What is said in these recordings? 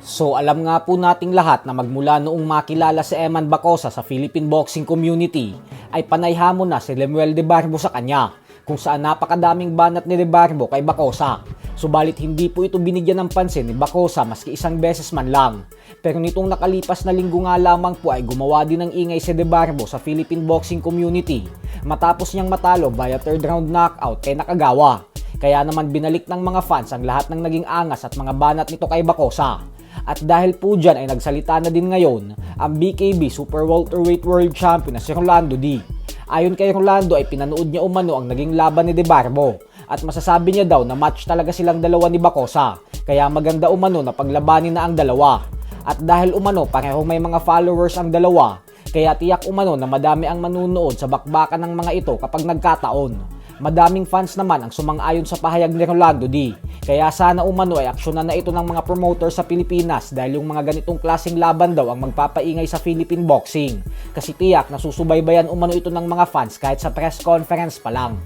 So alam nga po nating lahat na magmula noong makilala si Eman Bacosa sa Philippine boxing community ay panay hamon na si Lemuel De Barbo sa kanya, kung saan napakadaming banat ni De Barbo kay Bacosa. Subalit hindi po ito binigyan ng pansin ni Bacosa maski isang beses man lang. Pero nitong nakalipas na linggo nga lamang po ay gumawa din ng ingay si De Barbo sa Philippine boxing community matapos niyang matalo via third round knockout kay Nakagawa. Kaya naman binalik ng mga fans ang lahat ng naging angas at mga banat nito kay Bacosa. At dahil po dyan ay nagsalita na din ngayon ang BKB Super Welterweight World Champion na si Rolando D. Ayon kay Rolando ay pinanood niya umano ang naging laban ni De Barbo at masasabi niya daw na match talaga silang dalawa ni Bacosa, kaya maganda umano na paglabanin na ang dalawa. At dahil umano parehong may mga followers ang dalawa, kaya tiyak umano na madami ang manunood sa bakbakan ng mga ito kapag nagkataon. Madaming fans naman ang sumang-ayon sa pahayag ni Rolando D. Kaya sana umano ay aksyonan na ito ng mga promoter sa Pilipinas dahil yung mga ganitong klaseng laban daw ang magpapaingay sa Philippine boxing. Kasi tiyak na susubaybayan umano ito ng mga fans kahit sa press conference pa lang.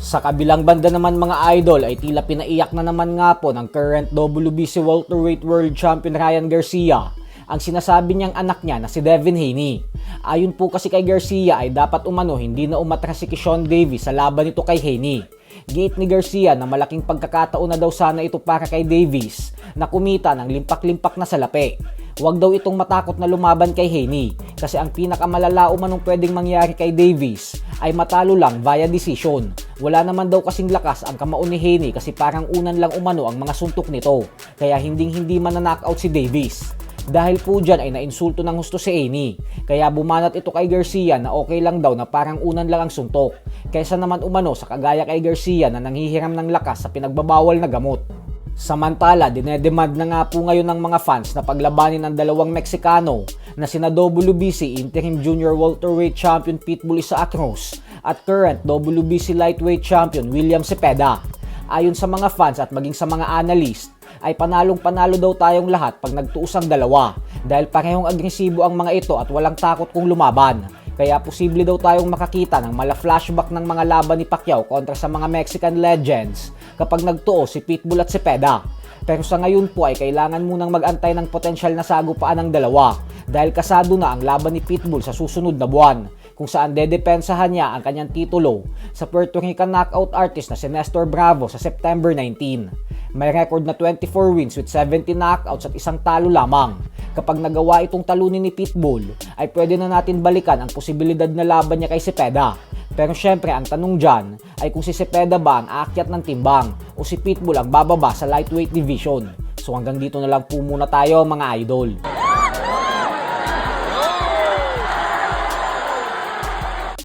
Sa kabilang banda naman mga idol ay tila pinaiyak na naman nga po ng current WBC Welterweight World Champion Ryan Garcia ang sinasabi niyang anak niya na si Devin Haney. Ayon po kasi kay Garcia ay dapat umano hindi na umatras si Keyshawn Davis sa laban nito kay Haney. Giit ni Garcia na malaking pagkakataon na daw sana ito para kay Davis na kumita ng limpak-limpak na salapi. Huwag daw itong matakot na lumaban kay Haney kasi ang pinakamalala umanong pwedeng mangyari kay Davis ay matalo lang via decision. Wala naman daw kasing lakas ang kamao ni Haney kasi parang unan lang umano ang mga suntok nito, kaya hindi mananockout si Davis. Dahil po dyan ay nainsulto ng husto si Haney, kaya bumanat ito kay Garcia na okay lang daw na parang unan lang ang suntok, kaysa naman umano sa kagaya kay Garcia na nanghihiram ng lakas sa pinagbabawal na gamot. Samantala, dinedemand na nga po ngayon ng mga fans na paglabanin ang dalawang Meksikano na sina WBC Interim Junior Welterweight Champion Pitbull Isaac Cruz at current WBC Lightweight Champion William Cepeda. Ayon sa mga fans at maging sa mga analyst, ay panalong-panalo daw tayong lahat pag nagtuos ang dalawa dahil parehong agresibo ang mga ito at walang takot kung lumaban. Kaya posible daw tayong makakita ng mala-flashback ng mga laban ni Pacquiao kontra sa mga Mexican legends kapag nagtuos si Pitbull at Cepeda. Pero sa ngayon po ay kailangan munang mag-antay ng potensyal na sagupaan ng dalawa dahil kasado na ang laban ni Pitbull sa susunod na buwan, kung saan dedepensahan niya ang kanyang titulo sa Puerto Rican knockout artist na si Nestor Bravo sa September 19. May record na 24 wins with 70 knockouts at isang talo lamang. Kapag nagawa itong talunin ni Pitbull, ay pwede na natin balikan ang posibilidad na laban niya kay Cepeda. Pero syempre ang tanong dyan ay kung si Cepeda ba ang aakyat ng timbang o si Pitbull ang bababa sa lightweight division. So hanggang dito na lang po muna tayo mga idol.